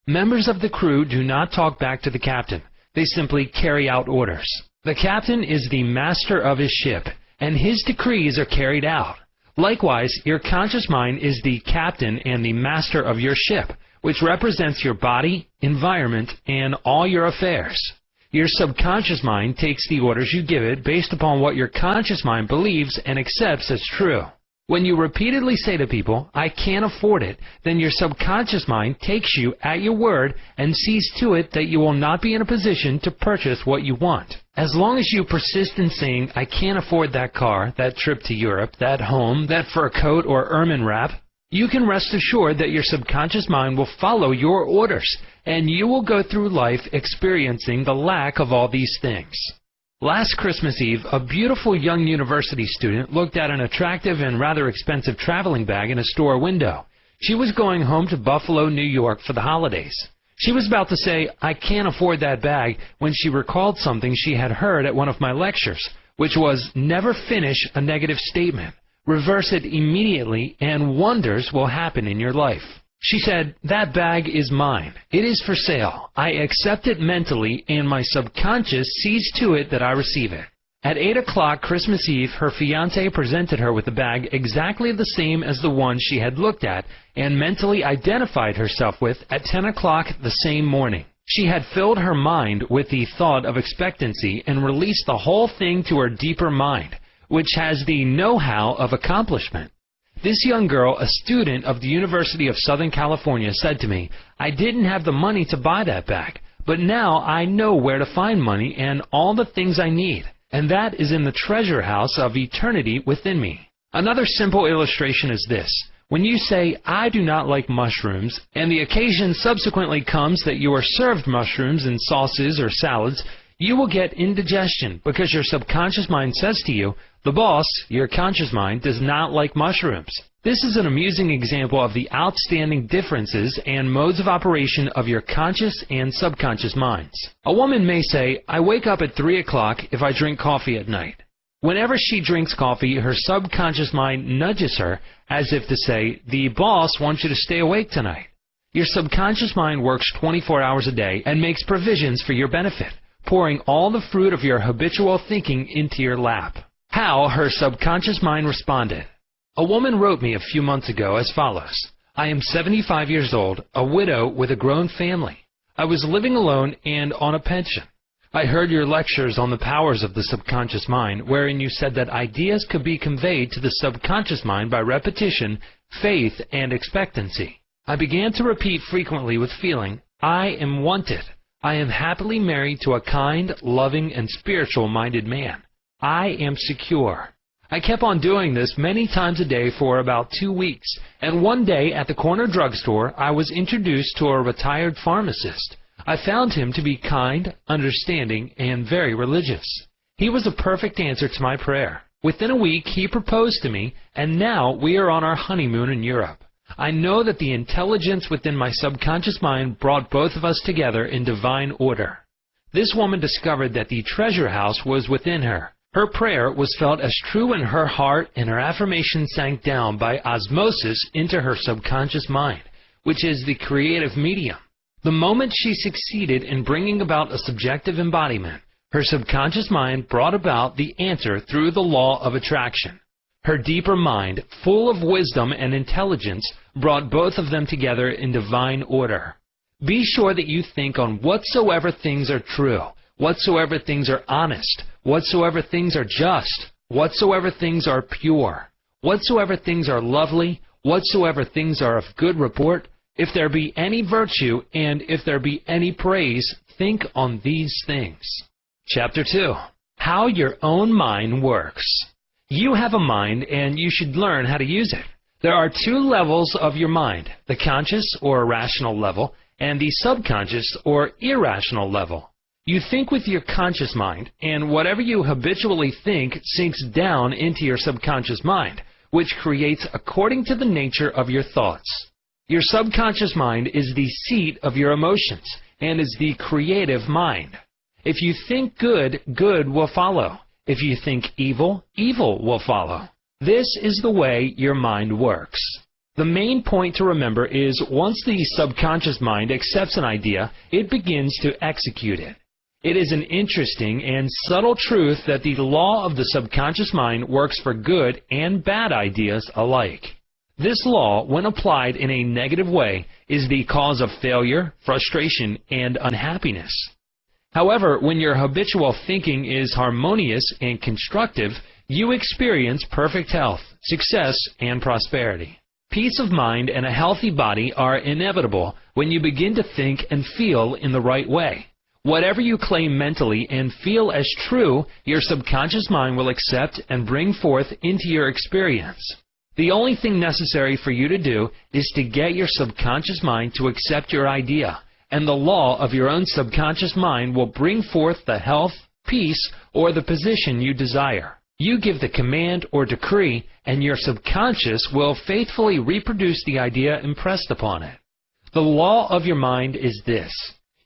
Members of the crew do not talk back to the captain. They simply carry out orders. The captain is the master of his ship, and his decrees are carried out. Likewise, your conscious mind is the captain and the master of your ship, which represents your body, environment, and all your affairs. Your subconscious mind takes the orders you give it based upon what your conscious mind believes and accepts as true. When you repeatedly say to people, "I can't afford it," then your subconscious mind takes you at your word and sees to it that you will not be in a position to purchase what you want. As long as you persist in saying, "I can't afford that car, that trip to Europe, that home, that fur coat or ermine wrap," you can rest assured that your subconscious mind will follow your orders, and you will go through life experiencing the lack of all these things. Last Christmas Eve, a beautiful young university student looked at an attractive and rather expensive traveling bag in a store window. She was going home to Buffalo, New York for the holidays. She was about to say, "I can't afford that bag," when she recalled something she had heard at one of my lectures, which was, never finish a negative statement. Reverse it immediately and wonders will happen in your life. She said, "That bag is mine. It is for sale. I accept it mentally and my subconscious sees to it that I receive it." At 8 o'clock Christmas Eve, her fiancé presented her with a bag exactly the same as the one she had looked at and mentally identified herself with at 10 o'clock the same morning. She had filled her mind with the thought of expectancy and released the whole thing to her deeper mind, which has the know-how of accomplishment. This young girl, a student of the University of Southern California, said to me, "I didn't have the money to buy that bag, but now I know where to find money and all the things I need, and that is in the treasure house of eternity within me." Another simple illustration is this. When you say, "I do not like mushrooms," and the occasion subsequently comes that you are served mushrooms in sauces or salads, you will get indigestion because your subconscious mind says to you, "The boss, your conscious mind, does not like mushrooms." This is an amusing example of the outstanding differences and modes of operation of your conscious and subconscious minds. A woman may say, "I wake up at 3 o'clock if I drink coffee at night." Whenever she drinks coffee, her subconscious mind nudges her as if to say, "The boss wants you to stay awake tonight." Your subconscious mind works 24 hours a day and makes provisions for your benefit, pouring all the fruit of your habitual thinking into your lap. How her subconscious mind responded. A woman wrote me a few months ago as follows. "I am 75 years old, a widow with a grown family. I was living alone and on a pension. I heard your lectures on the powers of the subconscious mind, wherein you said that ideas could be conveyed to the subconscious mind by repetition, faith, and expectancy. I began to repeat frequently with feeling, 'I am wanted. I am happily married to a kind, loving, and spiritual-minded man. I am secure.' I kept on doing this many times a day for about 2 weeks, and one day at the corner drugstore I was introduced to a retired pharmacist. I found him to be kind, understanding, and very religious. He was a perfect answer to my prayer. Within a week he proposed to me, and now we are on our honeymoon in Europe. I know that the intelligence within my subconscious mind brought both of us together in divine order." This woman discovered that the treasure house was within her. Her prayer was felt as true in her heart, and her affirmation sank down by osmosis into her subconscious mind, which is the creative medium. The moment she succeeded in bringing about a subjective embodiment, her subconscious mind brought about the answer through the law of attraction. Her deeper mind, full of wisdom and intelligence, brought both of them together in divine order. Be sure that you think on whatsoever things are true, whatsoever things are honest, whatsoever things are just, whatsoever things are pure, whatsoever things are lovely, whatsoever things are of good report, if there be any virtue, and if there be any praise, think on these things. Chapter 2. How your own mind works. You have a mind, and you should learn how to use it. There are 2 levels of your mind, the conscious or rational level, and the subconscious or irrational level. You think with your conscious mind, and whatever you habitually think sinks down into your subconscious mind, which creates according to the nature of your thoughts. Your subconscious mind is the seat of your emotions, and is the creative mind. If you think good, good will follow. If you think evil, evil will follow. This is the way your mind works. The main point to remember is once the subconscious mind accepts an idea, it begins to execute it. It is an interesting and subtle truth that the law of the subconscious mind works for good and bad ideas alike. This law, when applied in a negative way, is the cause of failure, frustration, and unhappiness. However, when your habitual thinking is harmonious and constructive, you experience perfect health, success, and prosperity. Peace of mind and a healthy body are inevitable when you begin to think and feel in the right way. Whatever you claim mentally and feel as true, your subconscious mind will accept and bring forth into your experience. The only thing necessary for you to do is to get your subconscious mind to accept your idea, and the law of your own subconscious mind will bring forth the health, peace, or the position you desire. You give the command or decree, and your subconscious will faithfully reproduce the idea impressed upon it. The law of your mind is this.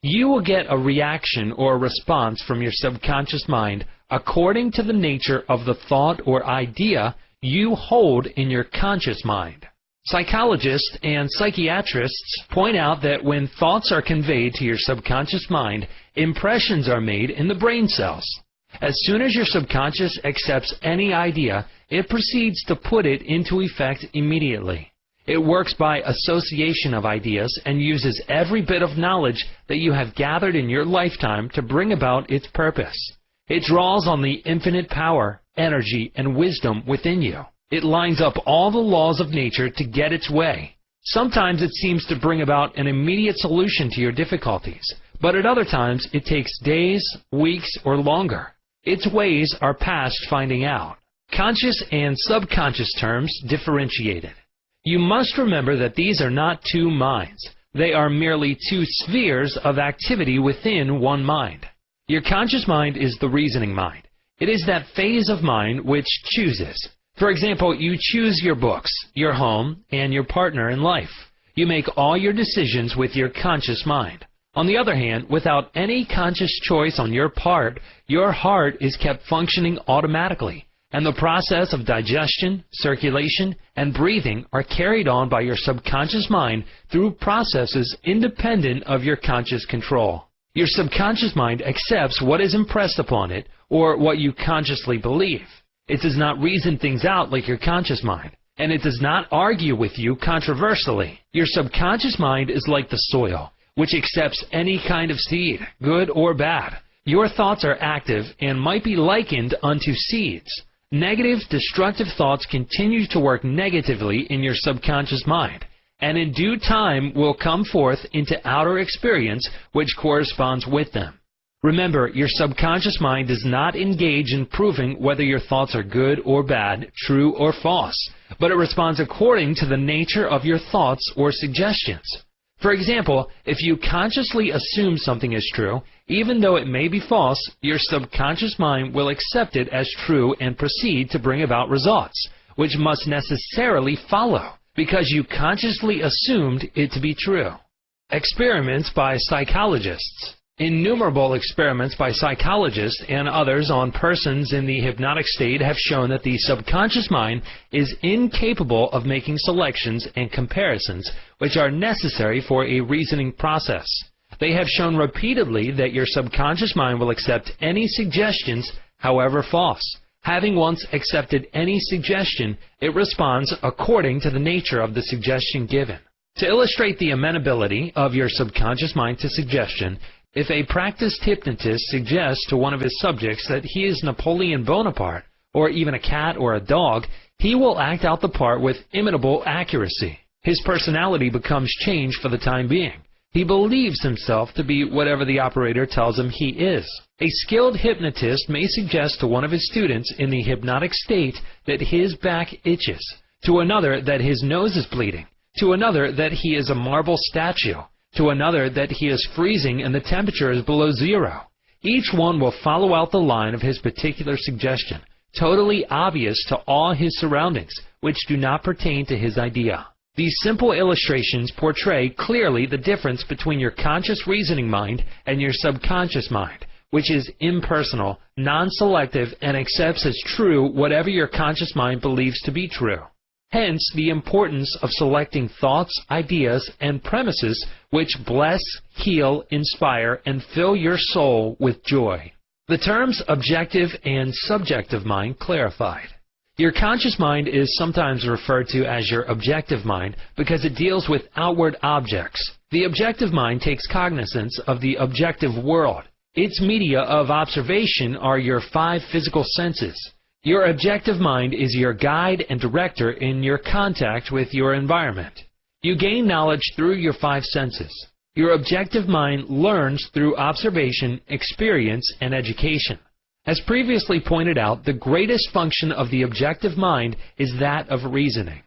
You will get a reaction or response from your subconscious mind according to the nature of the thought or idea you hold in your conscious mind. Psychologists and psychiatrists point out that when thoughts are conveyed to your subconscious mind, impressions are made in the brain cells. As soon as your subconscious accepts any idea, it proceeds to put it into effect immediately. It works by association of ideas and uses every bit of knowledge that you have gathered in your lifetime to bring about its purpose. It draws on the infinite power, energy, and wisdom within you. It lines up all the laws of nature to get its way. Sometimes it seems to bring about an immediate solution to your difficulties, but at other times it takes days, weeks, or longer. Its ways are past finding out. Conscious and subconscious terms differentiated. You must remember that these are not two minds. They are merely two spheres of activity within one mind. Your conscious mind is the reasoning mind. It is that phase of mind which chooses. For example, you choose your books, your home, and your partner in life. You make all your decisions with your conscious mind. On the other hand, without any conscious choice on your part, your heart is kept functioning automatically, and the process of digestion, circulation, and breathing are carried on by your subconscious mind through processes independent of your conscious control. Your subconscious mind accepts what is impressed upon it, or what you consciously believe. It does not reason things out like your conscious mind, and it does not argue with you controversially. Your subconscious mind is like the soil, which accepts any kind of seed, good or bad. Your thoughts are active and might be likened unto seeds. Negative, destructive thoughts continue to work negatively in your subconscious mind, and in due time will come forth into outer experience which corresponds with them. Remember, your subconscious mind does not engage in proving whether your thoughts are good or bad, true or false, but it responds according to the nature of your thoughts or suggestions. For example, if you consciously assume something is true, even though it may be false, your subconscious mind will accept it as true and proceed to bring about results, which must necessarily follow, because you consciously assumed it to be true. Experiments by psychologists. Innumerable experiments by psychologists and others on persons in the hypnotic state have shown that the subconscious mind is incapable of making selections and comparisons which are necessary for a reasoning process. They have shown repeatedly that your subconscious mind will accept any suggestions, however false. Having once accepted any suggestion, it responds according to the nature of the suggestion given. To illustrate the amenability of your subconscious mind to suggestion, if a practiced hypnotist suggests to one of his subjects that he is Napoleon Bonaparte, or even a cat or a dog, he will act out the part with imitable accuracy. His personality becomes changed for the time being. He believes himself to be whatever the operator tells him he is. A skilled hypnotist may suggest to one of his students in the hypnotic state that his back itches, to another that his nose is bleeding, to another that he is a marble statue, to another that he is freezing and the temperature is below zero. Each one will follow out the line of his particular suggestion, totally obvious to all his surroundings, which do not pertain to his idea. These simple illustrations portray clearly the difference between your conscious reasoning mind and your subconscious mind, which is impersonal, non-selective, and accepts as true whatever your conscious mind believes to be true. Hence the importance of selecting thoughts, ideas, and premises which bless, heal, inspire, and fill your soul with joy. The terms objective and subjective mind clarified. Your conscious mind is sometimes referred to as your objective mind because it deals with outward objects. The objective mind takes cognizance of the objective world. Its media of observation are your 5 physical senses. Your objective mind is your guide and director in your contact with your environment. You gain knowledge through your 5 senses. Your objective mind learns through observation, experience, and education. As previously pointed out, the greatest function of the objective mind is that of reasoning.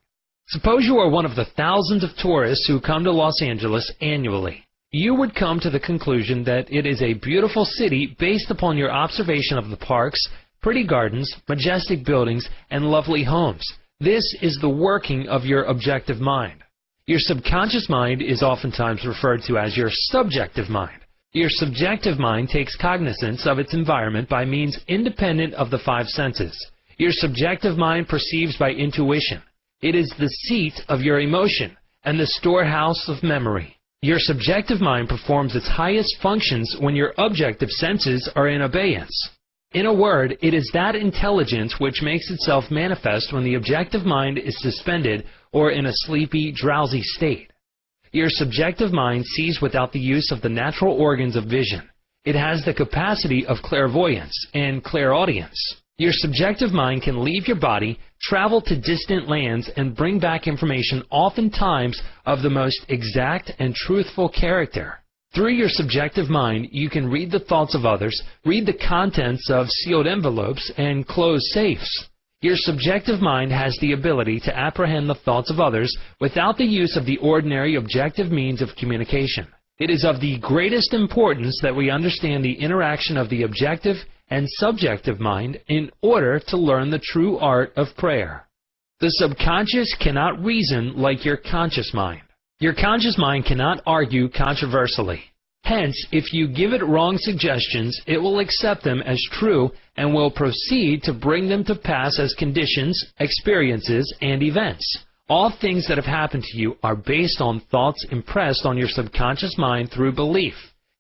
Suppose you are one of the thousands of tourists who come to Los Angeles annually. You would come to the conclusion that it is a beautiful city based upon your observation of the parks, pretty gardens, majestic buildings, and lovely homes. This is the working of your objective mind. Your subconscious mind is oftentimes referred to as your subjective mind. Your subjective mind takes cognizance of its environment by means independent of the 5 senses. Your subjective mind perceives by intuition. It is the seat of your emotion and the storehouse of memory. Your subjective mind performs its highest functions when your objective senses are in abeyance. In a word, it is that intelligence which makes itself manifest when the objective mind is suspended or in a sleepy, drowsy state. Your subjective mind sees without the use of the natural organs of vision. It has the capacity of clairvoyance and clairaudience. Your subjective mind can leave your body, travel to distant lands, and bring back information oftentimes of the most exact and truthful character. Through your subjective mind, you can read the thoughts of others, read the contents of sealed envelopes, and close safes. Your subjective mind has the ability to apprehend the thoughts of others without the use of the ordinary objective means of communication. It is of the greatest importance that we understand the interaction of the objective and subjective mind in order to learn the true art of prayer. The subconscious cannot reason like your conscious mind. Your conscious mind cannot argue controversially. Hence, if you give it wrong suggestions, it will accept them as true and will proceed to bring them to pass as conditions, experiences, and events. All things that have happened to you are based on thoughts impressed on your subconscious mind through belief.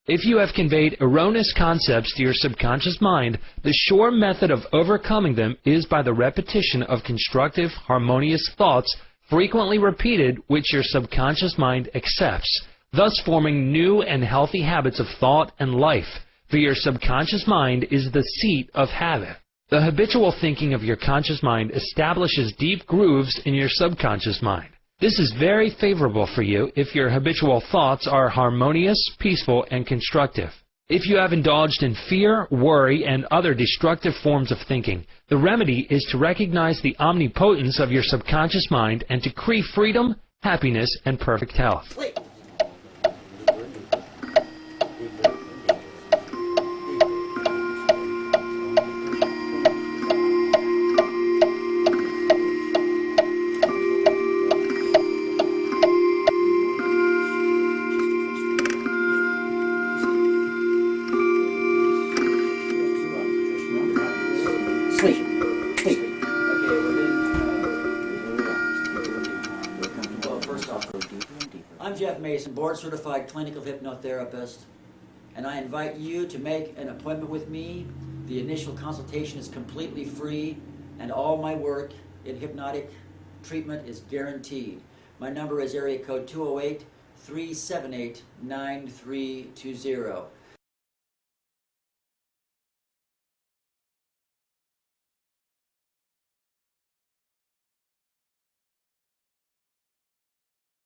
If you have conveyed erroneous concepts to your subconscious mind, the sure method of overcoming them is by the repetition of constructive, harmonious thoughts frequently repeated which your subconscious mind accepts, thus forming new and healthy habits of thought and life, for your subconscious mind is the seat of habit. The habitual thinking of your conscious mind establishes deep grooves in your subconscious mind. This is very favorable for you if your habitual thoughts are harmonious, peaceful, and constructive. If you have indulged in fear, worry, and other destructive forms of thinking, the remedy is to recognize the omnipotence of your subconscious mind and decree freedom, happiness, and perfect health. I'm Jeff Mason, board-certified clinical hypnotherapist, and I invite you to make an appointment with me. The initial consultation is completely free, and all my work in hypnotic treatment is guaranteed. My number is area code 208-378-9320.